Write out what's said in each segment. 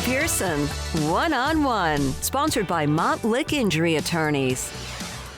Pearson, One-on-One, sponsored by Montlick Injury Attorneys.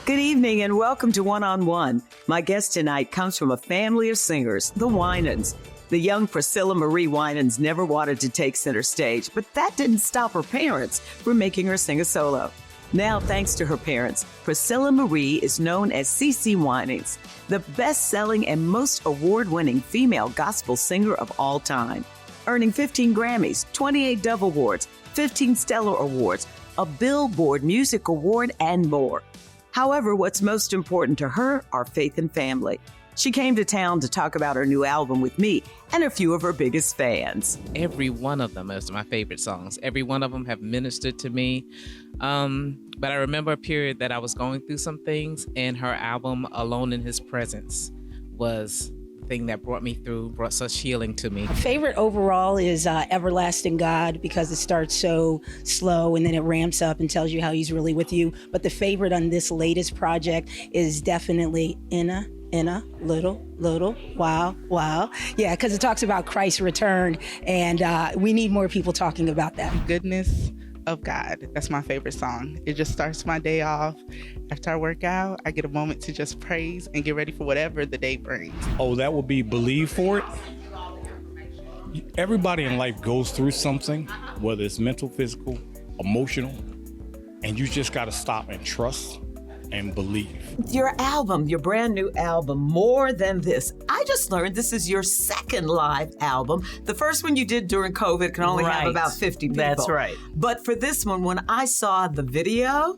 Good evening and welcome to One-on-One. My guest tonight comes from a family of singers, the Winans. The young Priscilla Marie Winans never wanted to take center stage, but that didn't stop her parents from making her sing a solo. Now, thanks to her parents, Priscilla Marie is known as CeCe Winans, the best-selling and most award-winning female gospel singer of all time, earning 15 Grammys, 28 Dove Awards, 15 Stellar Awards, a Billboard Music Award, and more. However, what's most important to her are faith and family. She came to town to talk about her new album with me and a few of her biggest fans. Every one of them is my favorite songs. Every one of them have ministered to me. But I remember a period that I was going through some things, and her album, Alone in His Presence, was the thing that brought me through, brought such healing to me. My favorite overall is Everlasting God, because it starts so slow and then it ramps up and tells you how he's really with you. But the favorite on this latest project is definitely In a little while. Yeah, because it talks about Christ's return, and we need more people talking about that. Goodness of God. That's my favorite song. It just starts my day off. After I work out, I get a moment to just praise and get ready for whatever the day brings. Oh, that would be Believe for It. Everybody in life goes through something, whether it's mental, physical, emotional, and you just got to stop and trust and believe. Your album, your brand new album, More Than This. I just learned this is your second live album. The first one you did during COVID can only have about 50 people. That's right. But for this one, when I saw the video,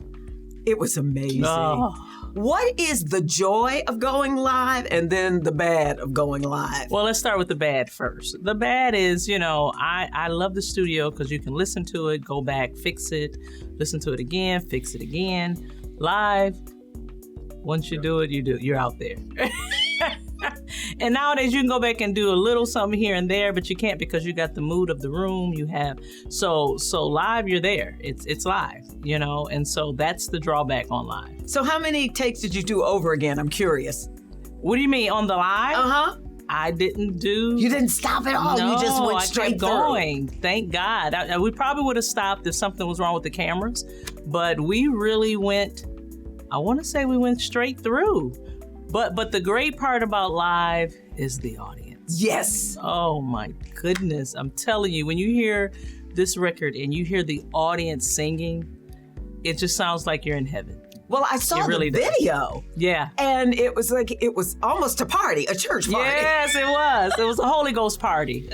it was amazing. Oh. What is the joy of going live and then the bad of going live? Well, let's start with the bad first. The bad is, I love the studio because you can listen to it, go back, fix it, listen to it again, fix it again. Live, once you do it, you're out there. And nowadays you can go back and do a little something here and there, but you can't because you got the mood of the room you have. So live, you're there. It's live, and so that's the drawback on live. So how many takes did you do over again? I'm curious. What do you mean, on the live? Uh-huh. I didn't do... You didn't stop at all. No, you just went straight I kept through. going. Thank God. We probably would have stopped if something was wrong with the cameras, but we really went, I want to say we went straight through. But the great part about live is the audience. Yes. Oh my goodness. I'm telling you, when you hear this record and you hear the audience singing, it just sounds like you're in heaven. Well, I saw the video. Yeah. And it was almost a party, a church party. Yes, it was. It was a Holy Ghost party.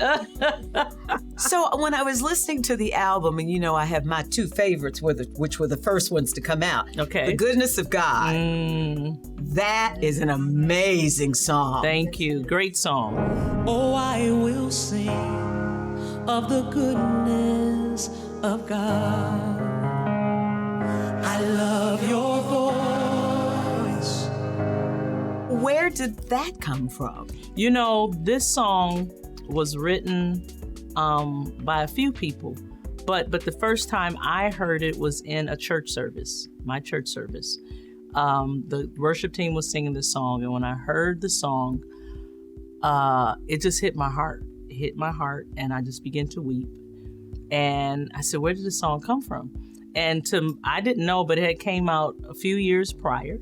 So when I was listening to the album, and I have my two favorites, which were the first ones to come out. Okay. The Goodness of God. That is an amazing song. Thank you. Great song. Oh, I will sing of the goodness of God. I love your voice. Where did that come from? This song was written by a few people, but the first time I heard it was in a church service, my church service. The worship team was singing this song, and when I heard the song, it just hit my heart. It hit my heart, and I just began to weep. And I said, where did this song come from? And I didn't know, but it had came out a few years prior.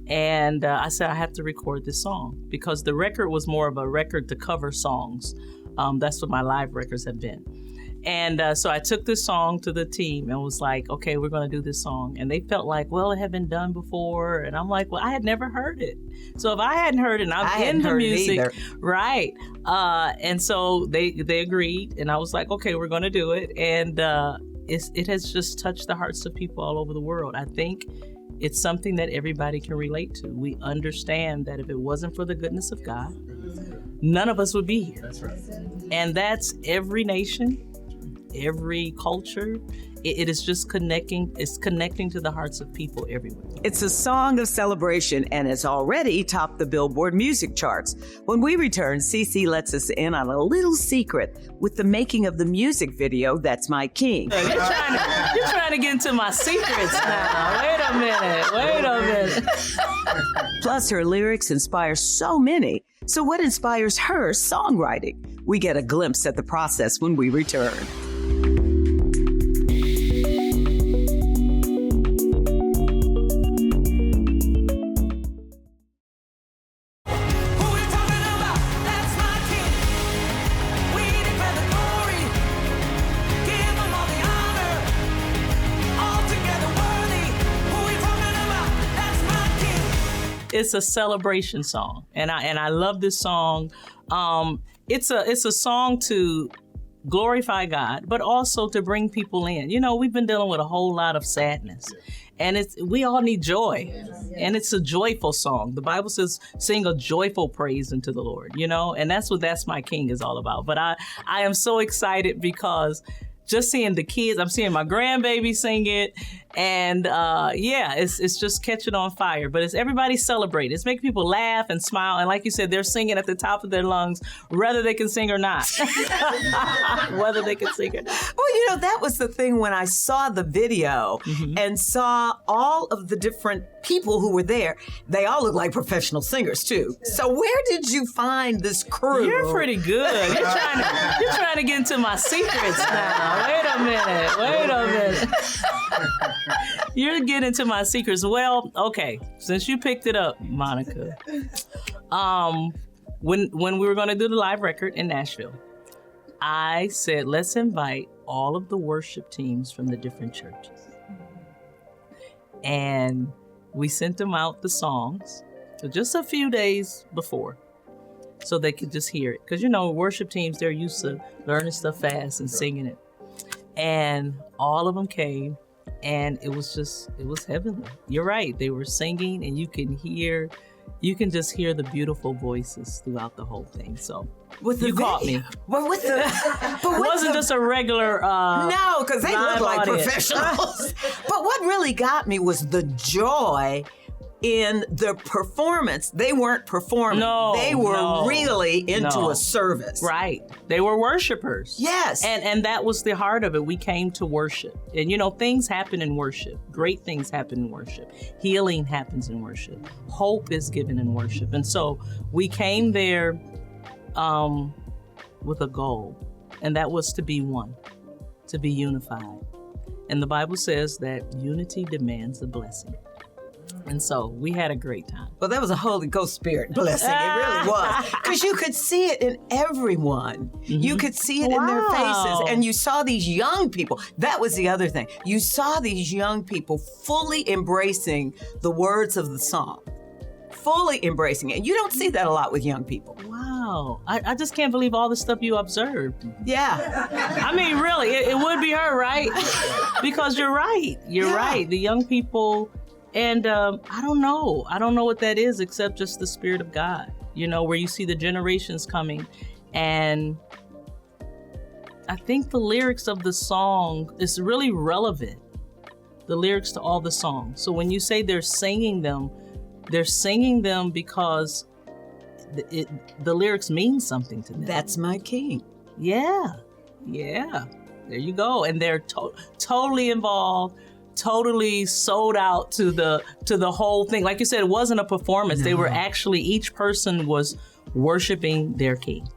And I said, I have to record this song because the record was more of a record to cover songs. That's what my live records have been. And so I took this song to the team and was like, okay, we're going to do this song. And they felt like, well, it had been done before. And I'm like, well, I had never heard it. So if I hadn't heard it, and I'm in the music, right? And so they agreed. And I was like, okay, we're going to do it. And it has just touched the hearts of people all over the world. I think it's something that everybody can relate to. We understand that if it wasn't for the goodness of God, none of us would be here. That's right. And that's every nation, every culture. It is just connecting. It's connecting to the hearts of people everywhere. It's a song of celebration and has already topped the Billboard music charts. When we return, CeCe lets us in on a little secret with the making of the music video, That's My King. You're trying to get into my secrets now. Wait a minute. Plus, her lyrics inspire so many. So what inspires her songwriting? We get a glimpse at the process when we return. it's a celebration song, and I love this song. It's a song to glorify God, but also to bring people in. You know, we've been dealing with a whole lot of sadness, and we all need joy, and it's a joyful song. The Bible says, sing a joyful praise unto the Lord, you know, and that's what That's My King is all about. But I am so excited because just seeing the kids, I'm seeing my grandbaby sing it, and it's just catching on fire. But it's everybody celebrate. It's making people laugh and smile, and like you said, they're singing at the top of their lungs, whether they can sing or not. Whether they can sing or not. Well, you know, that was the thing when I saw the video and saw all of the different people who were there. They all look like professional singers too. So where did you find this crew? You're pretty good. You're trying to get into my secrets now. Wait a minute. You're getting into my secrets. Well, okay. Since you picked it up, Monica, when we were going to do the live record in Nashville, I said, let's invite all of the worship teams from the different churches. And we sent them out the songs just a few days before so they could just hear it. Because, you know, worship teams, they're used to learning stuff fast and singing it. And all of them came, and it was heavenly. You're right. They were singing, and you can just hear the beautiful voices throughout the whole thing. So you caught me. Well, it wasn't just a regular no, because they look like audience. professionals. But what really got me was the joy in the performance. They weren't performing. They were really into a service. Right. They were worshipers. Yes. And that was the heart of it. We came to worship. And, you know, things happen in worship. Great things happen in worship. Healing happens in worship. Hope is given in worship. And so we came there with a goal, and that was to be one, to be unified. And the Bible says that unity demands a blessing. And so we had a great time. Well, that was a Holy Ghost Spirit blessing. It really was. Because you could see it in everyone. You could see it in their faces. And you saw these young people. That was the other thing. You saw these young people fully embracing the words of the song. Fully embracing it. And you don't see that a lot with young people. Wow. I just can't believe all the stuff you observed. Yeah. I mean, really, it would be her, right? Because you're right. You're right. The young people... And I don't know what that is except just the Spirit of God, you know, where you see the generations coming. And I think the lyrics of the song is really relevant, the lyrics to all the songs. So when you say they're singing them because the lyrics mean something to them. That's my king. Yeah. There you go. And they're totally involved. Totally sold out to the whole thing. Like you said, it wasn't a performance. No. They were actually, each person was worshiping their king.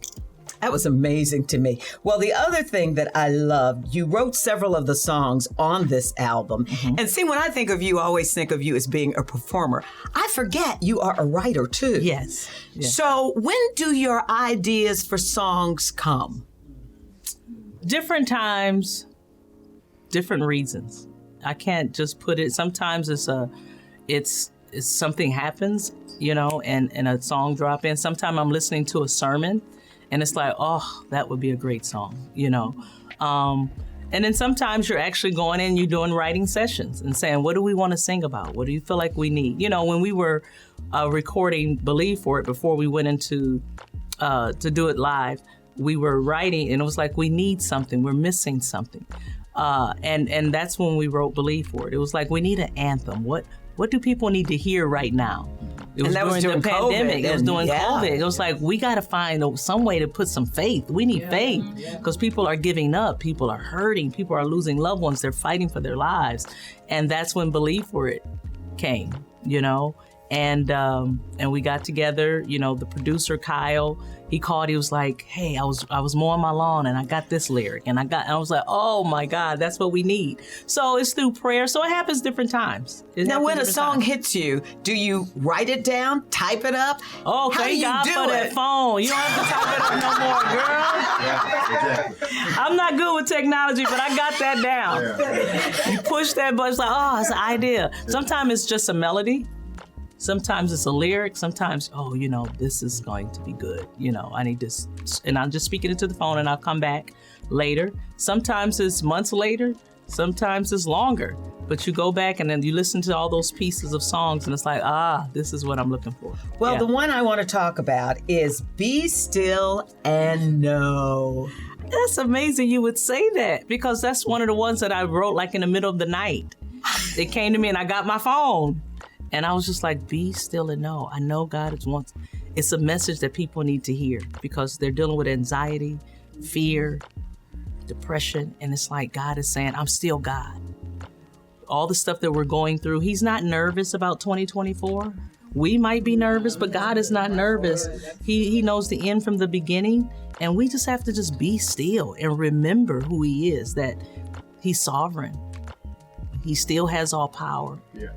That was amazing to me. Well, the other thing that I loved, you wrote several of the songs on this album. And see, when I think of you, I always think of you as being a performer. I forget you are a writer too. Yes. So when do your ideas for songs come? Different times, different reasons. I can't just put it. Sometimes it's something happens, you know, and a song drop in. Sometimes I'm listening to a sermon, and it's like, oh, that would be a great song, you know. And then sometimes you're actually going in, you're doing writing sessions and saying, what do we want to sing about? What do you feel like we need? You know, when we were recording Believe for it before we went into to do it live, we were writing, and it was like, we need something. We're missing something. And that's when we wrote Believe for it. It was like, we need an anthem. What do people need to hear right now? It was during the pandemic. It was during COVID. It was like, we got to find some way to put some faith. We need faith because people are giving up. People are hurting. People are losing loved ones. They're fighting for their lives. And that's when Believe for it came, you know. And we got together, you know, the producer, Kyle, he called, he was like, hey, I was mowing my lawn and I got this lyric and I was like, oh my God, that's what we need. So it's through prayer. So it happens different times. Now, when a song hits you, do you write it down, type it up? Oh, thank God for that phone. You don't have to type it up no more, girl. I'm not good with technology, but I got that down. You push that button, it's like, oh, it's an idea. Sometimes it's just a melody. Sometimes it's a lyric. Sometimes, oh, this is going to be good. I need this. And I'm just speaking into the phone and I'll come back later. Sometimes it's months later. Sometimes it's longer. But you go back and then you listen to all those pieces of songs and it's like, this is what I'm looking for. Well, the one I want to talk about is Be Still and Know. That's amazing you would say that, because that's one of the ones that I wrote like in the middle of the night. It came to me and I got my phone and I was just like, be still and know. I know God wants. It's a message that people need to hear because they're dealing with anxiety, fear, depression. And it's like God is saying, I'm still God. All the stuff that we're going through, he's not nervous about 2024. We might be nervous, but God is not nervous. He knows the end from the beginning. And we just have to just be still and remember who he is, that he's sovereign. He still has all power. Yeah.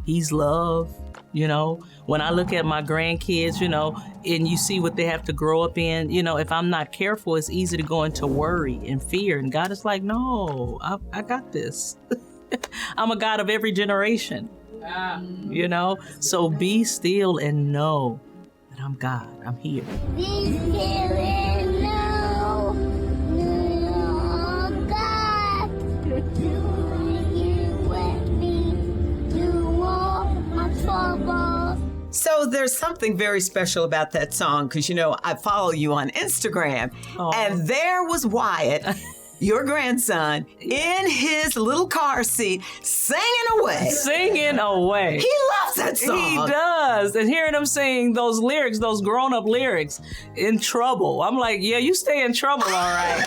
He's love. When I look at my grandkids, and you see what they have to grow up in, if I'm not careful, it's easy to go into worry and fear. And God is like, no, I got this. I'm a God of every generation. So be still and know that I'm God. I'm here. Be still and know, God. You with me, you all my troubles. So there's something very special about that song because, I follow you on Instagram. Oh. And there was Wyatt, your grandson, in his little car seat, singing away. Singing away. He loves that song. He does. And hearing him sing those lyrics, those grown-up lyrics, in trouble. I'm like, yeah, you stay in trouble, all right.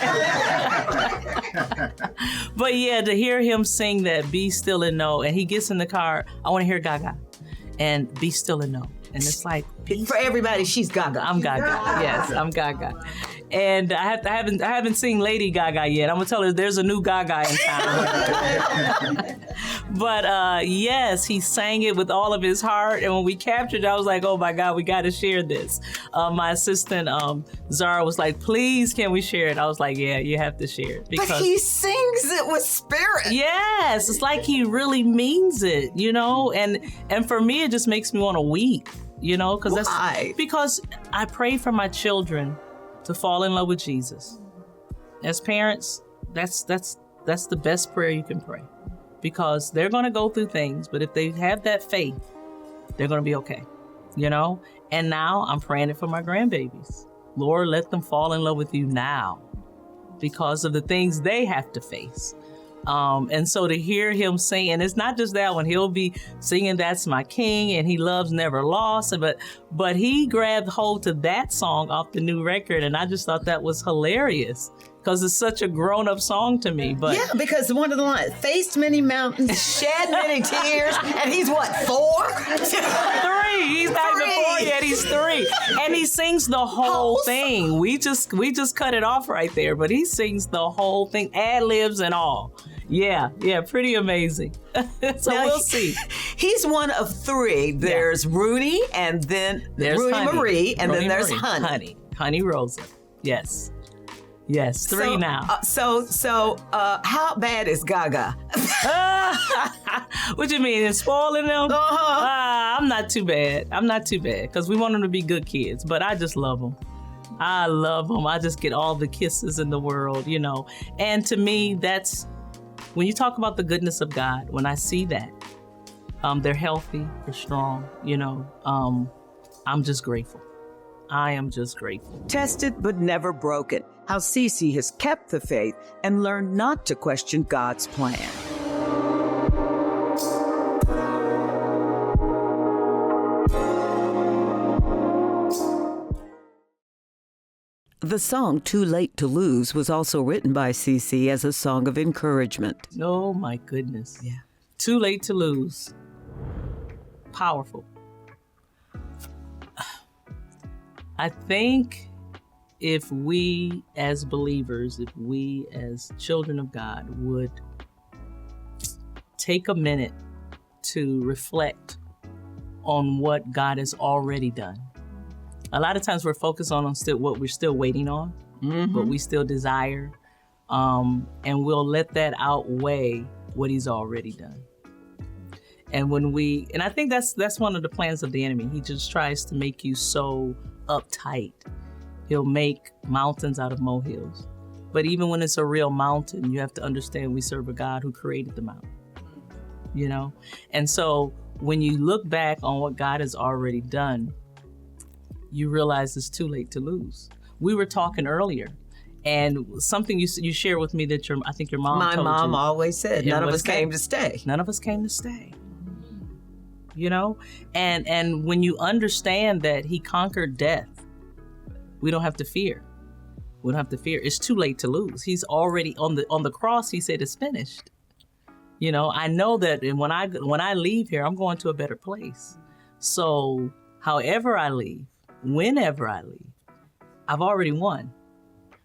But yeah, to hear him sing that, be still and know, and he gets in the car, I want to hear Gaga, and be still and know. And it's like, for everybody, she's Gaga. I'm Gaga. Yes, I'm Gaga. And I haven't seen Lady Gaga yet. I'm gonna tell her there's a new Gaga in town. But yes, he sang it with all of his heart. And when we captured it, I was like, oh my God, we got to share this. My assistant Zara was like, please, can we share it? I was like, yeah, you have to share it because he sings it with spirit. Yes, it's like he really means it, And for me, it just makes me want to weep. Because I pray for my children to fall in love with Jesus. As parents, that's the best prayer you can pray, because they're going to go through things, but if they have that faith, they're going to be okay, And now I'm praying it for my grandbabies. Lord, let them fall in love with you now because of the things they have to face. And so to hear him sing, and it's not just that one, he'll be singing That's My King and He Loves Never Lost, but he grabbed hold to that song off the new record, and I just thought that was hilarious because it's such a grown-up song to me. But yeah, because one of the lines, faced many mountains, shed many tears, and he's what, 4? 3. He's not even 4 yet, he's 3. And he sings the whole thing. We just cut it off right there, but he sings the whole thing, ad-libs and all. Yeah, pretty amazing. So now, we'll see. He's one of 3. There's Rooney, and then there's Rooney Marie, and Rooney then there's Honey. Honey Rosa. Yes, 3 now. So how bad is Gaga? What you mean, it's spoiling them? I'm not too bad. Because we want them to be good kids, but I just love them. I love them. I just get all the kisses in the world, And to me, that's when you talk about the goodness of God, when I see that, they're healthy, they're strong, I'm just grateful. I am just grateful. Tested but never broken. How CeCe has kept the faith and learned not to question God's plan. The song Too Late to Lose was also written by CeCe as a song of encouragement. Oh my goodness. Yeah. Too Late to Lose. Powerful. I think if we as believers, if we as children of God would take a minute to reflect on what God has already done. A lot of times we're focused on what we're still waiting on, what we still desire, and we'll let that outweigh what he's already done. And I think that's one of the plans of the enemy. He just tries to make you so uptight. He'll make mountains out of molehills. But even when it's a real mountain, you have to understand we serve a God who created the mountain, you know? And so when you look back on what God has already done, you realize it's too late to lose. We were talking earlier, and something you shared with me that I think your mom told you. My mom always said, none of us came to stay. None of us came to stay. You know? And when you understand that he conquered death, we don't have to fear. We don't have to fear. It's too late to lose. He's already on the cross. He said it's finished. You know, I know that, and when I leave here, I'm going to a better place. So however I leave, whenever I leave, I've already won.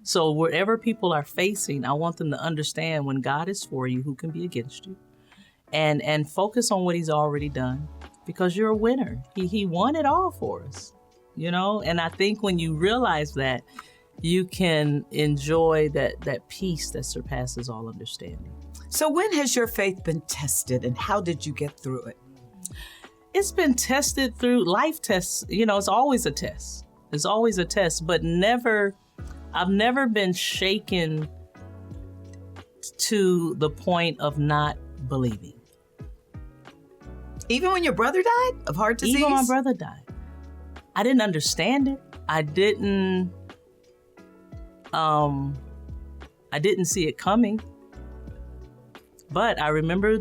So wherever people are facing, I want them to understand when God is for you, who can be against you? And focus on what he's already done, because you're a winner. He won it all for us, you know? And I think when you realize that, you can enjoy that peace that surpasses all understanding. So when has your faith been tested, and how did you get through it? It's been tested through life tests. You know, it's always a test. It's always a test, but I've never been shaken to the point of not believing. Even when your brother died of heart disease? Even my brother died. I didn't understand it. I didn't see it coming. But I remember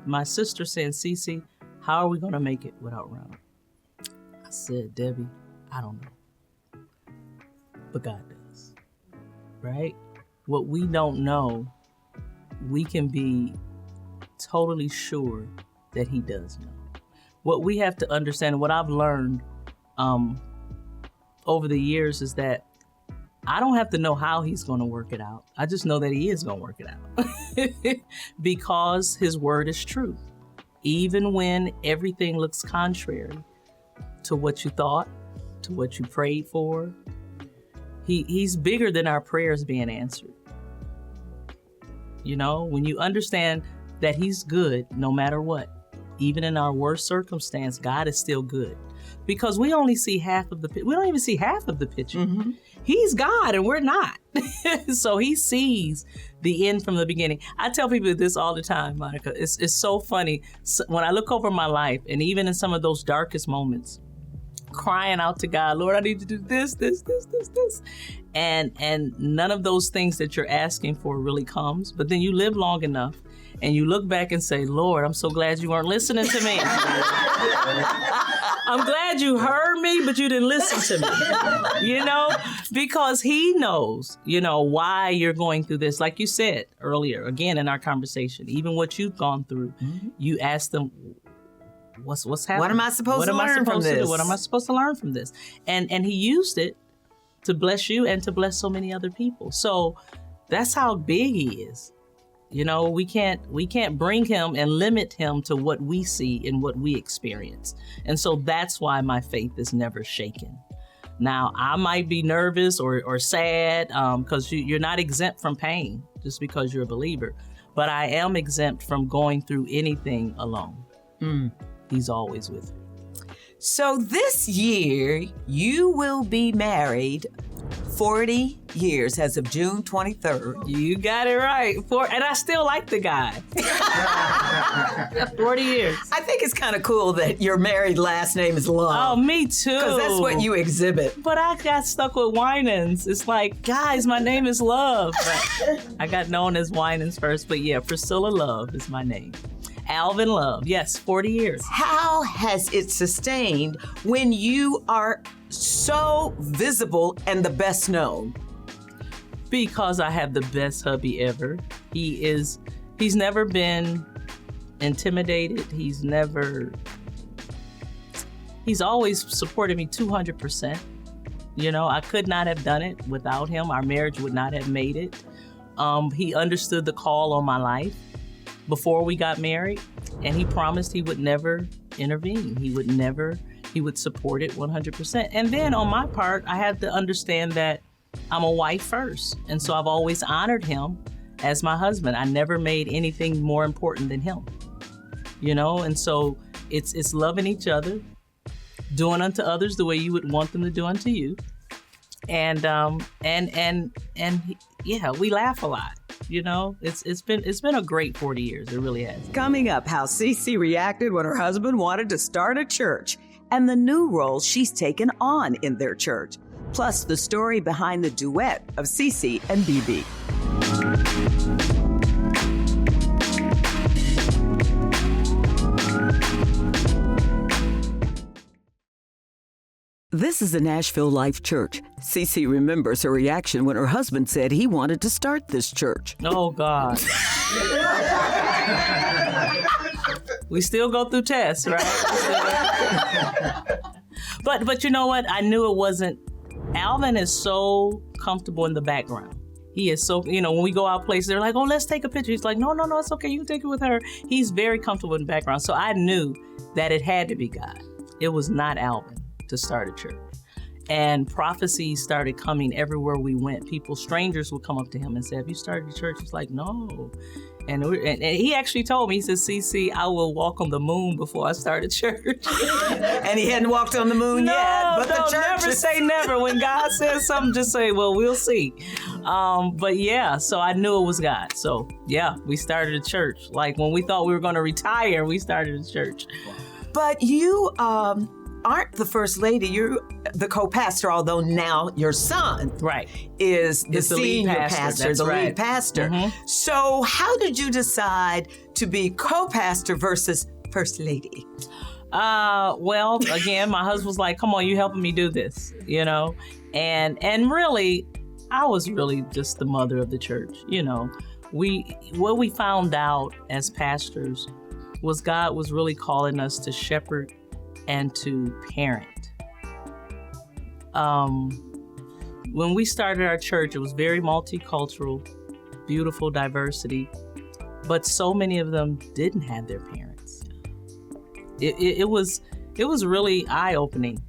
my sister saying, CeCe, how are we going to make it without Ronald? I said, Debbie, I don't know. But God does, right? What we don't know, we can be totally sure that he does know. What we have to understand, what I've learned over the years, is that I don't have to know how he's going to work it out. I just know that he is going to work it out because his word is true. Even when everything looks contrary to what you thought, to what you prayed for, he's bigger than our prayers being answered. You know, when you understand that he's good no matter what, even in our worst circumstance, God is still good. Because we only see half of the picture. We don't even see half of the picture. Mm-hmm. He's God and we're not. So he sees the end from the beginning. I tell people this all the time, Monica. It's so funny. So when I look over my life, and even in some of those darkest moments, crying out to God, Lord, I need to do this. And none of those things that you're asking for really comes. But then you live long enough and you look back and say, Lord, I'm so glad you weren't listening to me. I'm glad you heard me, but you didn't listen to me, you know, because he knows, you know, why you're going through this. Like you said earlier, again, in our conversation, even what you've gone through, mm-hmm. You ask them, what's happening? What am I supposed to learn from this? What am I supposed to learn from this? And he used it to bless you and to bless so many other people. So that's how big he is. You know, we can't bring him and limit him to what we see and what we experience. And so that's why my faith is never shaken. Now, I might be nervous or sad because you're not exempt from pain just because you're a believer. But I am exempt from going through anything alone. Mm. He's always with me. So this year, you will be married 40 years as of June 23rd. You got it right. And I still like the guy. 40 years. I think it's kind of cool that your married last name is Love. Oh, me too. Because that's what you exhibit. But I got stuck with Winans. It's like, guys, my name is Love. But I got known as Winans first. But yeah, Priscilla Love is my name. Alvin Love. Yes, 40 years. How has it sustained when you are so visible and the best known? Because I have the best hubby ever. He's never been intimidated. He's always supported me 200%. You know, I could not have done it without him. Our marriage would not have made it. He understood the call on my life before we got married, and he promised he would never intervene. He would support it 100%. And then on my part, I had to understand that I'm a wife first. And so I've always honored him as my husband. I never made anything more important than him. And so it's loving each other, doing unto others the way you would want them to do unto you. And yeah, we laugh a lot. It's been a great 40 years. It really has. Coming up, how CeCe reacted when her husband wanted to start a church and the new role she's taken on in their church. Plus, the story behind the duet of CeCe and BB. This is the Nashville Life Church. CeCe remembers her reaction when her husband said he wanted to start this church. Oh, God. We still go through tests, right? But you know what? I knew it wasn't. Alvin is so comfortable in the background. He is so, when we go out places, they're like, oh, let's take a picture. He's like, no, it's okay. You can take it with her. He's very comfortable in the background. So I knew that it had to be God. It was not Alvin to start a church. And prophecies started coming everywhere we went. Strangers would come up to him and say, have you started a church? He's like, no. And he actually told me, he said, CeCe, I will walk on the moon before I start a church. And he hadn't walked on the moon yet. But the church never say never. When God says something, just say, well, we'll see. But yeah, so I knew it was God. So yeah, we started a church. Like when we thought we were going to retire, we started a church. But you aren't the first lady. You're the co-pastor, although now your son is the senior pastor, the lead pastor. Mm-hmm. So how did you decide to be co-pastor versus first lady? Well, again, my husband was like, come on, you helping me do this, and really, I was really just the mother of the church. What we found out as pastors was God was really calling us to shepherd and to parent. When we started our church, it was very multicultural, beautiful diversity, but so many of them didn't have their parents. It was really eye-opening,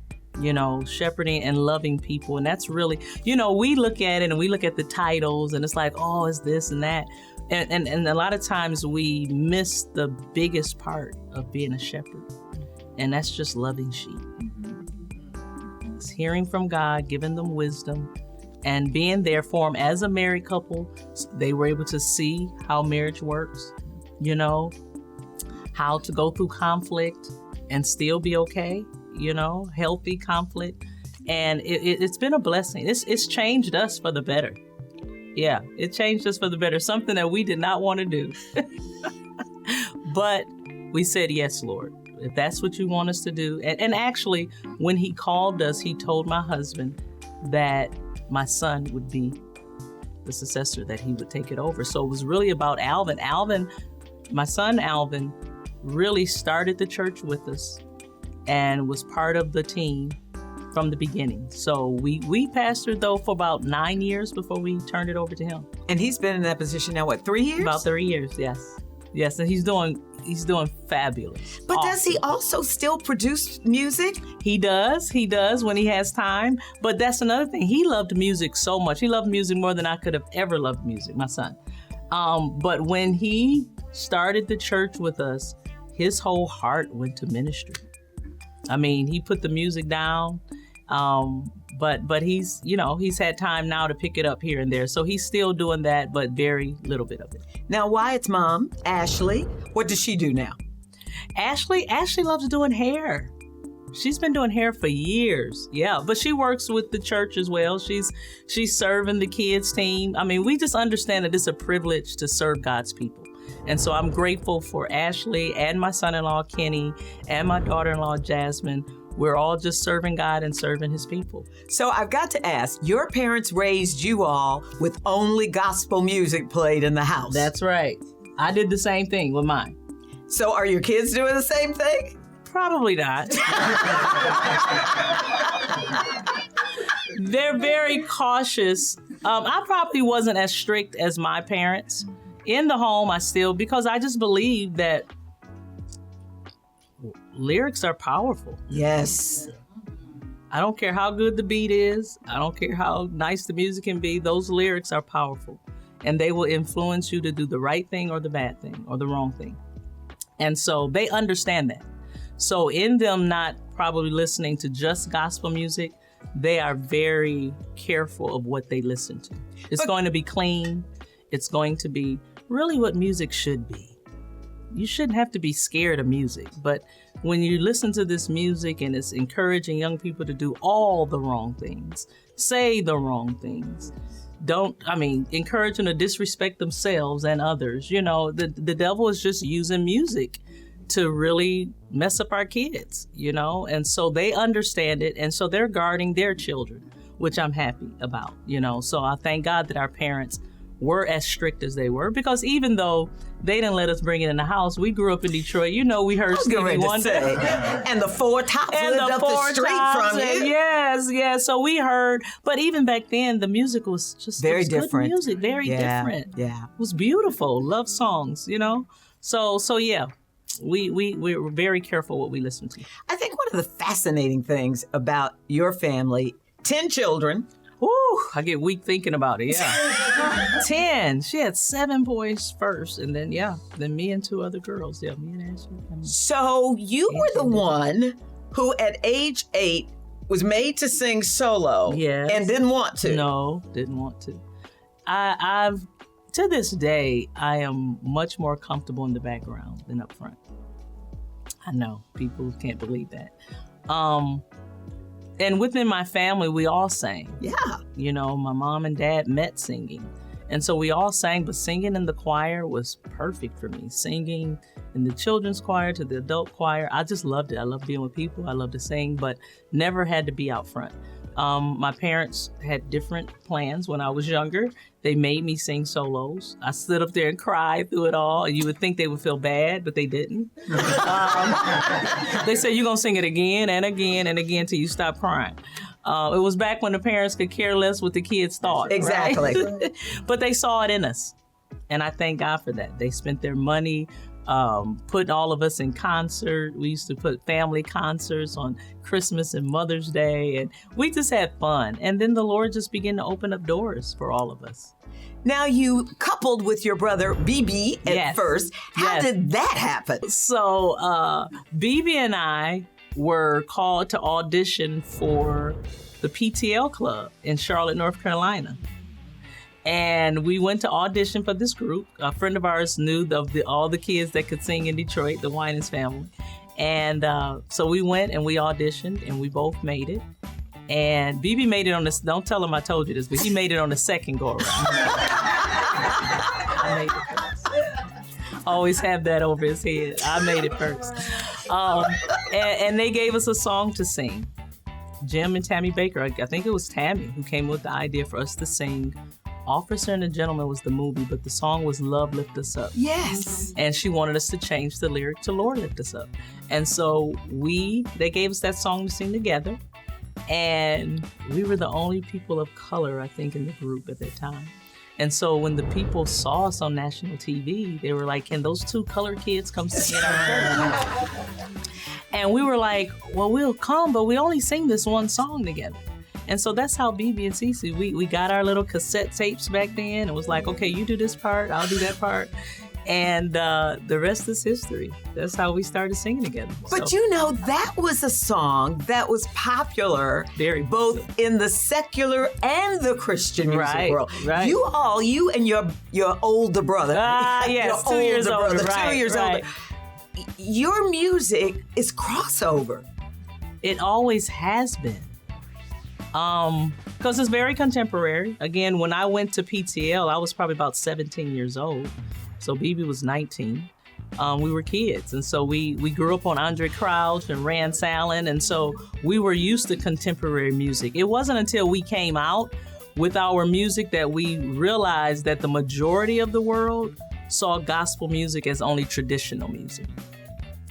shepherding and loving people. And that's really, we look at it and we look at the titles and it's like, oh, it's this and that. And a lot of times we miss the biggest part of being a shepherd. And that's just loving sheep. It's hearing from God, giving them wisdom, and being there for them as a married couple. They were able to see how marriage works, how to go through conflict and still be okay, healthy conflict. And it's been a blessing. It's changed us for the better. Yeah, it changed us for the better. Something that we did not want to do. But we said, yes, Lord. If that's what you want us to do. And actually, when he called us, he told my husband that my son would be the successor, that he would take it over. So it was really about Alvin. My son Alvin, really started the church with us and was part of the team from the beginning. So we pastored, though, for about 9 years before we turned it over to him. And he's been in that position now, 3 years? About 3 years, yes. Yes, and he's doing fabulous. But awesome. Does he also still produce music? He does when he has time. But that's another thing. He loved music so much. He loved music more than I could have ever loved music, my son. But when he started the church with us, his whole heart went to ministry. I mean, he put the music down. But he's had time now to pick it up here and there. So he's still doing that, but very little bit of it. Now, Wyatt's mom, Ashley, what does she do now? Ashley loves doing hair. She's been doing hair for years. Yeah, but she works with the church as well. She's serving the kids team. I mean, we just understand that it's a privilege to serve God's people. And so I'm grateful for Ashley and my son-in-law, Kenny, and my daughter-in-law, Jasmine. We're all just serving God and serving his people. So I've got to ask, your parents raised you all with only gospel music played in the house. That's right. I did the same thing with mine. So are your kids doing the same thing? Probably not. They're very cautious. I probably wasn't as strict as my parents. In the home, because I just believe that lyrics are powerful. Yes. I don't care how good the beat is. I don't care how nice the music can be. Those lyrics are powerful. And they will influence you to do the right thing or the bad thing or the wrong thing. And so they understand that. So in them not probably listening to just gospel music, they are very careful of what they listen to. It's going to be clean. It's going to be really what music should be. You shouldn't have to be scared of music, but when you listen to this music and it's encouraging young people to do all the wrong things, say the wrong things, encourage them to disrespect themselves and others. You know, the devil is just using music to really mess up our kids, you know, and so they understand it, and so they're guarding their children, which I'm happy about, you know. So I thank God that our parents were as strict as they were, because even though they didn't let us bring it in the house, we grew up in Detroit. You know, we heard Stevie Wonder. And the Four Tops lived up the street from you. Yes. So we heard, but even back then, the music was just very different. Good music, very different. Yeah, it was beautiful. Love songs, you know. So yeah. We were very careful what we listened to. I think one of the fascinating things about your family, 10 children. Ooh, I get weak thinking about it, yeah. 10. She had 7 boys first, and then me and 2 other girls. Yeah, me and Ashley. So you were the one who at age 8 was made to sing solo. Yes. And didn't want to. No, didn't want to. I've to this day, I am much more comfortable in the background than up front. I know people can't believe that. And within my family, we all sang. Yeah. You know, my mom and dad met singing. And so we all sang, but singing in the choir was perfect for me. Singing in the children's choir to the adult choir, I just loved it. I love being with people. I love to sing, but never had to be out front. My parents had different plans when I was younger. They made me sing solos. I stood up there and cried through it all. You would think they would feel bad, but they didn't. They said, you're going to sing it again and again and again till you stop crying. It was back when the parents could care less what the kids thought. Exactly. Right? But they saw it in us. And I thank God for that. They spent their money putting all of us in concert. We used to put family concerts on Christmas and Mother's Day, and we just had fun. And then the Lord just began to open up doors for all of us. Now you coupled with your brother BB at first. How did that happen? So BB and I were called to audition for the PTL Club in Charlotte, North Carolina. And we went to audition for this group. A friend of ours knew all the kids that could sing in Detroit, the Winans family. And so we went and we auditioned, and we both made it. And BB made it on this, don't tell him I told you this, but he made it on the second go around. I made it first. Always have that over his head. I made it first. And they gave us a song to sing. Jim and Tammy Baker, I think it was Tammy who came with the idea for us to sing. Officer and a Gentleman was the movie, but the song was Love Lift Us Up. Yes. And she wanted us to change the lyric to Lord Lift Us Up. And so they gave us that song to sing together. And we were the only people of color, I think, in the group at that time. And so when the people saw us on national TV, they were like, can those 2 colored kids come sing at our church? And we were like, well, we'll come, but we only sing this one song together. And so that's how BB and CeCe, we got our little cassette tapes back then. It was like, okay, you do this part, I'll do that part. And the rest is history. That's how we started singing together. But you know, that was a song that was popular both in the secular and the Christian music world. Right. You and your older brother. Yes, 2 years older. Right, 2 years older. Your music is crossover. It always has been. Because it's very contemporary. Again, when I went to PTL, I was probably about 17 years old. So BB was 19. We were kids. And so we grew up on Andre Crouch and Rance Allen. And so we were used to contemporary music. It wasn't until we came out with our music that we realized that the majority of the world saw gospel music as only traditional music.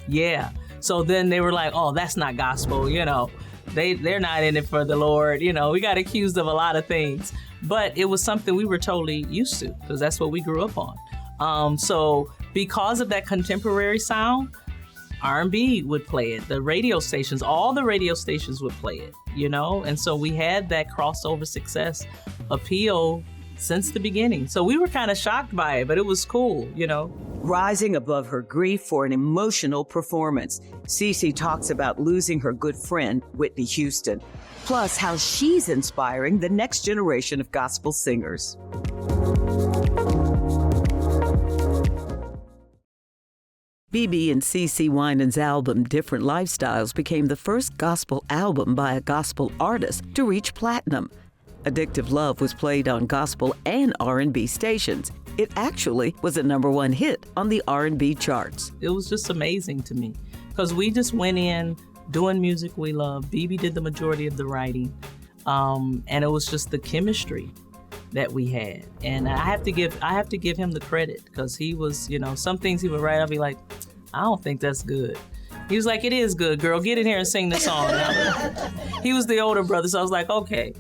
Yeah. So then they were like, oh, that's not gospel, you know. They're not in it for the Lord. You know, we got accused of a lot of things. But it was something we were totally used to because that's what we grew up on. So because of that contemporary sound, R&B would play it. The radio stations, all the radio stations would play it, you know? And so we had that crossover success appeal since the beginning. So we were kind of shocked by it, but it was cool, you know? rising above her grief for an emotional performance. CeCe talks about losing her good friend, Whitney Houston, plus how she's inspiring the next generation of gospel singers. BB and CeCe Winans' album, Different Lifestyles, became the first gospel album by a gospel artist to reach platinum. Addictive Love was played on gospel and R&B stations. It actually was a #1 hit on the R&B charts. It was just amazing to me because we just went in doing music we love. BB did the majority of the writing, and it was just the chemistry that we had. And I have to give him the credit because he was, some things he would write, I'd be like, I don't think that's good. He was like, it is good, girl. Get in here and sing the song. He was the older brother, so I was like, okay.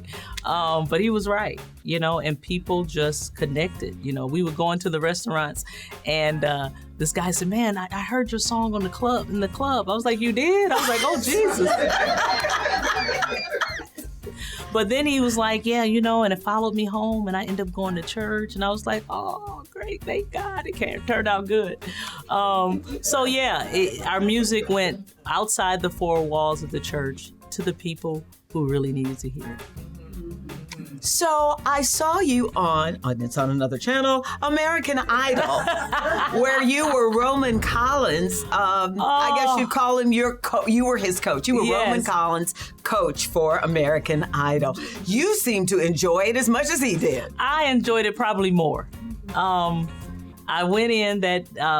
But he was right, and people just connected. We would go into the restaurants, and this guy said, man, I heard your song in the club. I was like, you did? I was like, oh, Jesus. But then he was like, yeah, and it followed me home, and I ended up going to church. And I was like, oh, great, thank God. It turned out good. So, yeah, our music went outside the four walls of the church to the people who really needed to hear it. So I saw you on it's on another channel, American Idol, where you were Roman Collins. I guess you'd call him you were his coach. You were Yes. Roman Collins' coach for American Idol. You seemed to enjoy it as much as he did. I enjoyed it probably more. I went in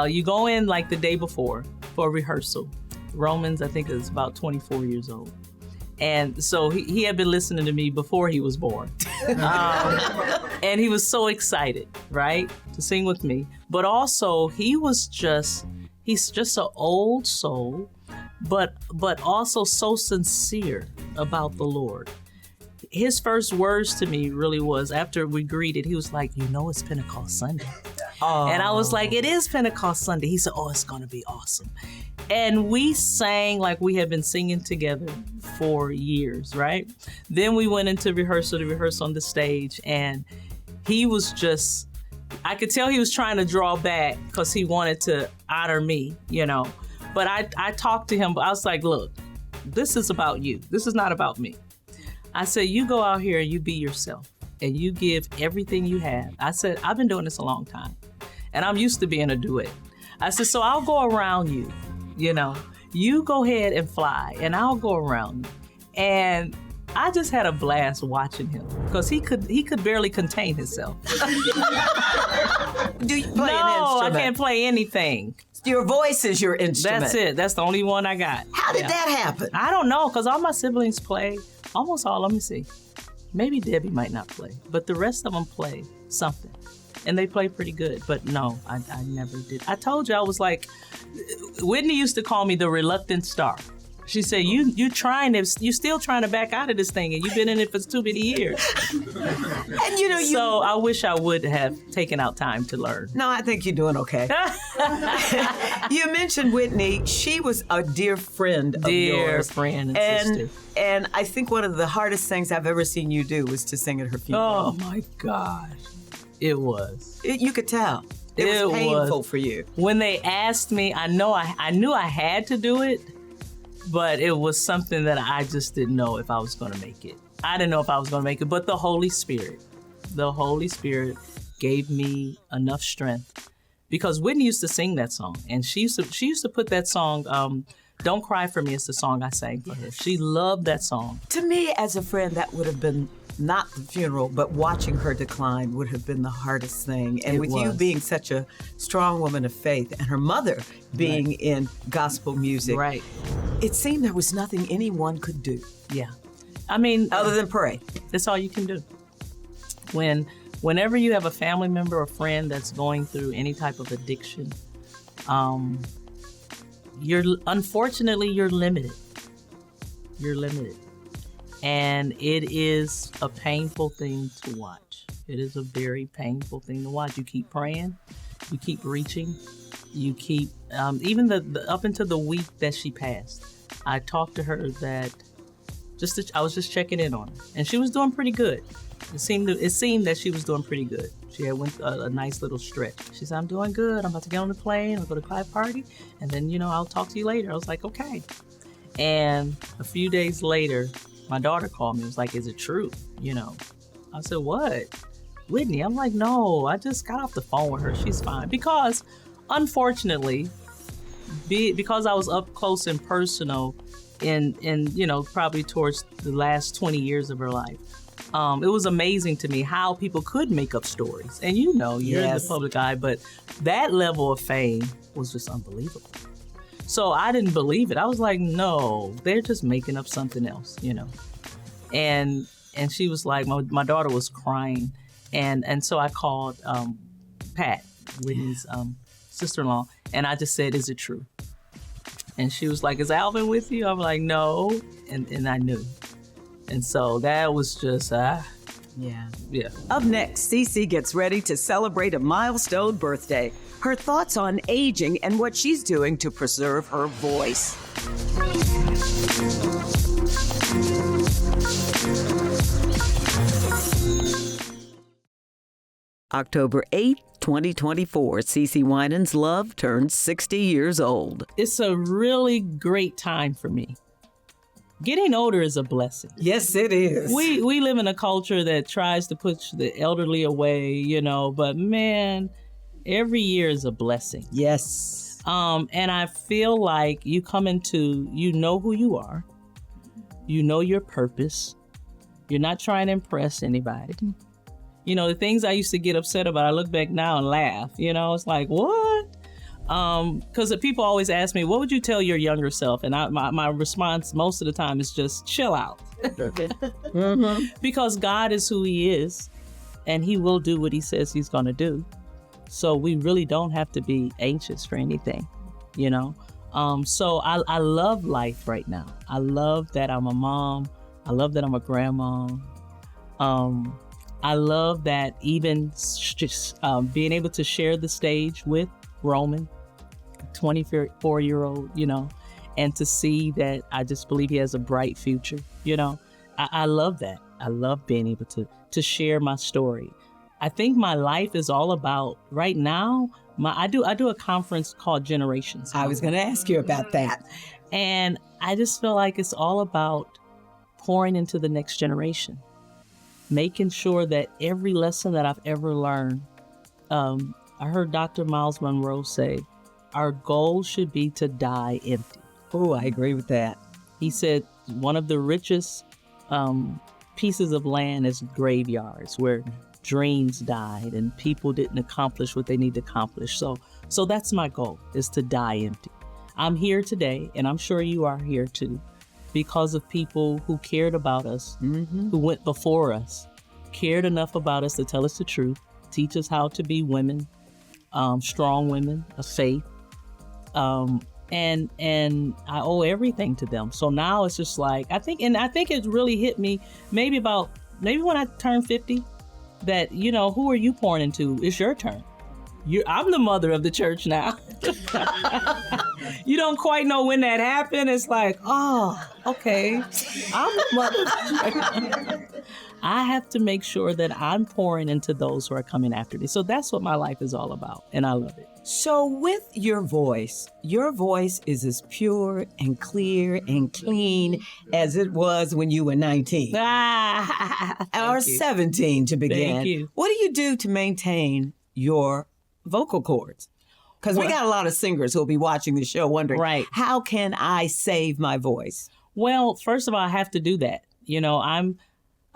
you go in like the day before for rehearsal. Roman's, I think, is about 24 years old. And so he had been listening to me before he was born. And he was so excited, right, to sing with me. But also, he's just an old soul, but also so sincere about the Lord. His first words to me really was, after we greeted, he was like, it's Pentecost Sunday. Oh. And I was like, it is Pentecost Sunday. He said, oh, it's going to be awesome. And we sang like we had been singing together for years, right? Then we went into rehearsal to rehearse on the stage, and he was just, I could tell he was trying to draw back because he wanted to honor me, But I talked to him, but I was like, look, this is about you. This is not about me. I said, you go out here and you be yourself and you give everything you have. I said, I've been doing this a long time and I'm used to being a duet. I said, so I'll go around you, you go ahead and fly and I'll go around you. And I just had a blast watching him because he could barely contain himself. Do you play an No, I instrument? can't play anything. Your voice is your instrument. That's it. That's the only one I got. How did that happen? I don't know, because all my siblings play, almost all, let me see. Maybe Debbie might not play, but the rest of them play something. And they play pretty good, but no, I never did. I told you, I was like, Whitney used to call me the reluctant star. She said, you still trying to back out of this thing, and you've been in it for too many years. And so I wish I would have taken out time to learn. No, I think you're doing okay. You mentioned Whitney. She was a dear friend of yours. Dear friend and sister. And I think one of the hardest things I've ever seen you do was to sing at her funeral. Oh my gosh. It was. You could tell. It was painful for you. When they asked me, I knew I had to do it, but it was something that I just didn't know if I was going to make it. I didn't know if I was going to make it, but the Holy Spirit gave me enough strength, because Whitney used to sing that song, and she used to put that song, Don't Cry For Me, is the song I sang for her. She loved that song. To me, as a friend, that would have been not the funeral, but watching her decline would have been the hardest thing. And with you being such a strong woman of faith and her mother being in gospel music, right, it seemed there was nothing anyone could do. Yeah. I mean, other than pray. That's all you can do. Whenever you have a family member or friend that's going through any type of addiction, unfortunately you're limited. You're limited. And it is a painful thing to watch. It is a very painful thing to watch. You keep praying, you keep reaching, you keep, even the up until the week that she passed, I talked to her that I was just checking in on her, and she was doing pretty good. It seemed that she was doing pretty good. She had went a nice little stretch. She said, "I'm doing good. I'm about to get on the plane. I'll go to Clyde party, and then I'll talk to you later." I was like, "Okay." And a few days later, my daughter called me. It was like, "Is it true?" I said, "What?" "Whitney." I'm like, "No, I just got off the phone with her. She's fine." Because, unfortunately, because I was up close and personal in probably towards the last 20 years of her life, it was amazing to me how people could make up stories. And you're in the public eye, but that level of fame was just unbelievable. So I didn't believe it. I was like, no, they're just making up something else, And she was like, my daughter was crying. And so I called Pat, Whitney's sister-in-law, and I just said, "Is it true?" And she was like, "Is Alvin with you?" I'm like, "No." And I knew. And so that was just, yeah. Up next, CeCe gets ready to celebrate a milestone birthday. Her thoughts on aging and what she's doing to preserve her voice. October 8th, 2024, CeCe Winans' love turns 60 years old. It's a really great time for me. Getting older is a blessing. Yes, it is. We live in a culture that tries to push the elderly away, but man, every year is a blessing. Yes. And I feel like you come into, who you are, your purpose. You're not trying to impress anybody. The things I used to get upset about, I look back now and laugh. It's like, what? Because people always ask me, what would you tell your younger self? And my response most of the time is just chill out. Mm-hmm. Because God is who he is, and he will do what he says he's going to do. So we really don't have to be anxious for anything, So I love life right now. I love that I'm a mom. I love that I'm a grandma. I love that even just being able to share the stage with Roman, 24-year-old, and to see that I just believe he has a bright future, I love that. I love being able to share my story. I think my life is all about, right now, I do a conference called Generations. I was going to ask you about that. And I just feel like it's all about pouring into the next generation, making sure that every lesson that I've ever learned, I heard Dr. Miles Monroe say, our goal should be to die empty. Oh, I agree with that. He said one of the richest pieces of land is graveyards where dreams died and people didn't accomplish what they need to accomplish. So that's my goal, is to die empty. I'm here today, and I'm sure you are here too, because of people who cared about us, who went before us, cared enough about us to tell us the truth, teach us how to be women, strong women of faith. And I owe everything to them. So now it's just like, I think it really hit me maybe when I turned 50, that, who are you pouring into? It's your turn. I'm the mother of the church now. You don't quite know when that happened. It's like, oh, okay, I'm the mother of the church. I have to make sure that I'm pouring into those who are coming after me. So that's what my life is all about, and I love it. So with your voice is as pure and clear and clean as it was when you were 19. Or 17 to begin. Thank you. What do you do to maintain your vocal cords? Because we got a lot of singers who'll be watching the show wondering, right, how can I save my voice? Well, first of all, I have to do that.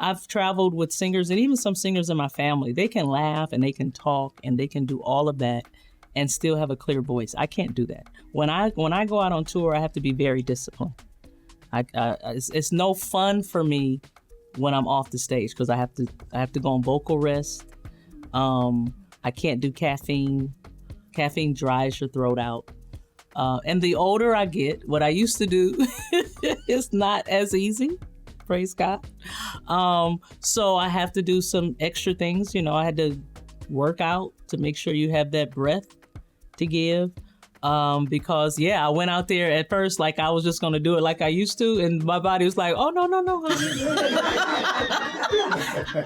I've traveled with singers, and even some singers in my family. They can laugh and they can talk and they can do all of that and still have a clear voice. I can't do that. When I go out on tour, I have to be very disciplined. It's no fun for me when I'm off the stage, because I have to go on vocal rest. I can't do caffeine. Caffeine dries your throat out. And the older I get, what I used to do is not as easy. Praise God. So I have to do some extra things. I had to work out to make sure you have that breath to give. Because I went out there at first like I was just going to do it like I used to, and my body was like, oh, no, honey.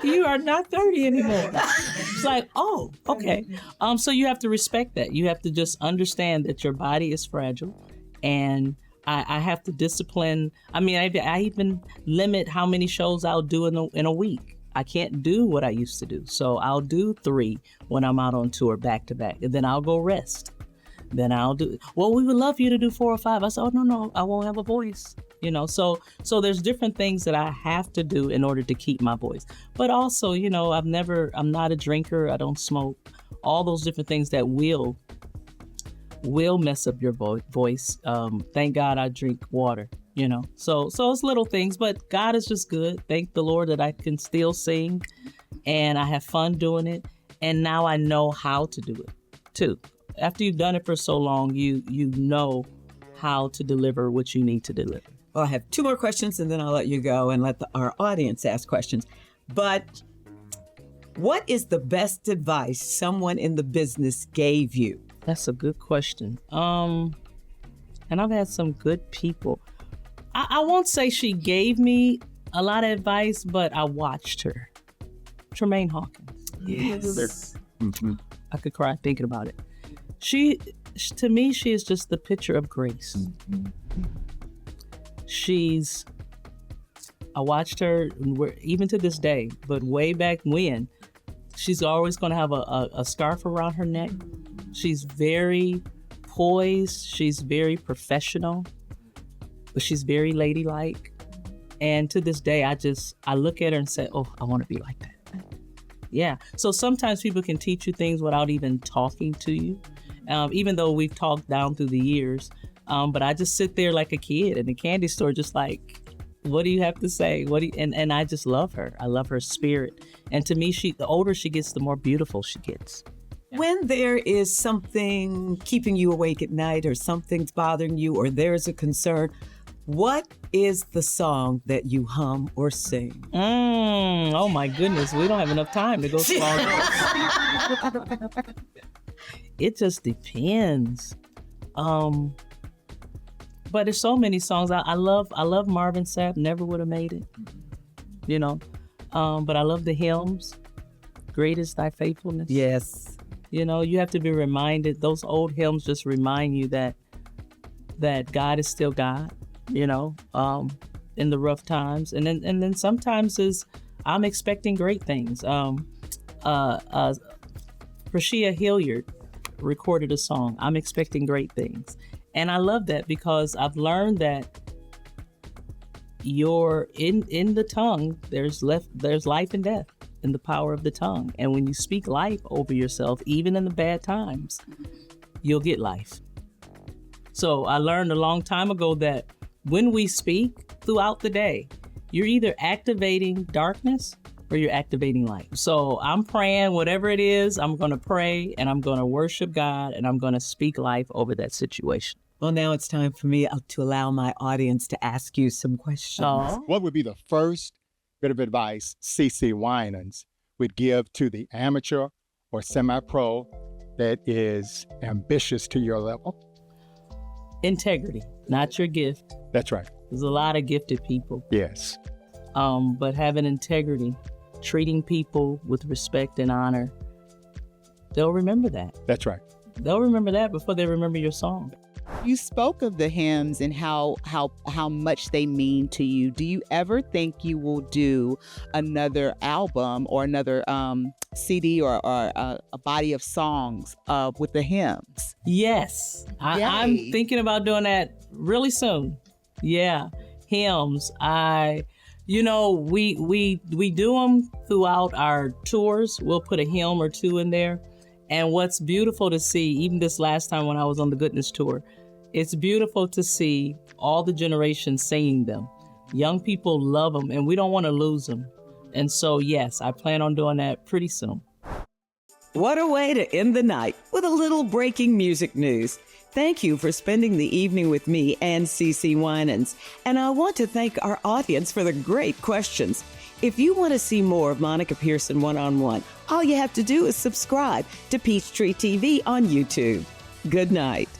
You are not 30 anymore. It's like, oh, okay. So you have to respect that. You have to just understand that your body is fragile, and I have to discipline. I mean, I even limit how many shows I'll do in a week. I can't do what I used to do. So I'll do 3 when I'm out on tour back to back, and then I'll go rest. Then I'll do, well, we would love you to do 4 or 5. I said, oh, no, I won't have a voice. So there's different things that I have to do in order to keep my voice. But also, I'm not a drinker. I don't smoke. All those different things that will mess up your voice. Thank God I drink water, So it's little things, but God is just good. Thank the Lord that I can still sing, and I have fun doing it. And now I know how to do it too. After you've done it for so long, you know how to deliver what you need to deliver. Well, I have 2 more questions, and then I'll let you go and let our audience ask questions. But what is the best advice someone in the business gave you? That's a good question. And I've had some good people. I won't say she gave me a lot of advice, but I watched her. Tremaine Hawkins. Yes. Mm-hmm. I could cry thinking about it. To me, she is just the picture of grace. I watched her, even to this day, but way back when, she's always going to have a scarf around her neck. She's very poised. She's very professional, but she's very ladylike. And to this day, I look at her and say, oh, I want to be like that. Yeah. So sometimes people can teach you things without even talking to you. Even though we've talked down through the years. But I just sit there like a kid in the candy store, just like, what do you have to say? And I just love her. I love her spirit. And to me, the older she gets, the more beautiful she gets. When there is something keeping you awake at night, or something's bothering you, or there's a concern, what is the song that you hum or sing? Oh my goodness, we don't have enough time to go so long. It just depends. But there's so many songs. I love Marvin Sapp, Never Would Have Made It. But I love the hymns. Great is Thy Faithfulness. Yes. You have to be reminded. Those old hymns just remind you that God is still God. In the rough times, and then sometimes I'm expecting great things. Rashia Hilliard recorded a song, I'm Expecting Great Things. And I love that because I've learned that you're in the tongue, there's life and death in the power of the tongue. And when you speak life over yourself, even in the bad times, you'll get life. So I learned a long time ago that when we speak throughout the day, you're either activating darkness or you're activating light. So I'm praying, whatever it is, I'm going to pray and I'm going to worship God and I'm going to speak life over that situation. Well, now it's time for me to allow my audience to ask you some questions. Oh. What would be the first bit of advice CeCe Winans would give to the amateur or semi-pro that is ambitious to your level? Integrity, not your gift. That's right. There's a lot of gifted people. Yes. But having integrity, treating people with respect and honor, they'll remember that. That's right. They'll remember that before they remember your song. You spoke of the hymns and how much they mean to you. Do you ever think you will do another album or another CD or a body of songs with the hymns? Yes. I'm thinking about doing that really soon. Yeah. Hymns. We do them throughout our tours. We'll put a hymn or two in there. And what's beautiful to see, even this last time when I was on the Goodness Tour, it's beautiful to see all the generations singing them. Young people love them, and we don't want to lose them. And so, yes, I plan on doing that pretty soon. What a way to end the night with a little breaking music news. Thank you for spending the evening with me and CeCe Winans. And I want to thank our audience for the great questions. If you want to see more of Monica Pearson one-on-one, all you have to do is subscribe to Peachtree TV on YouTube. Good night.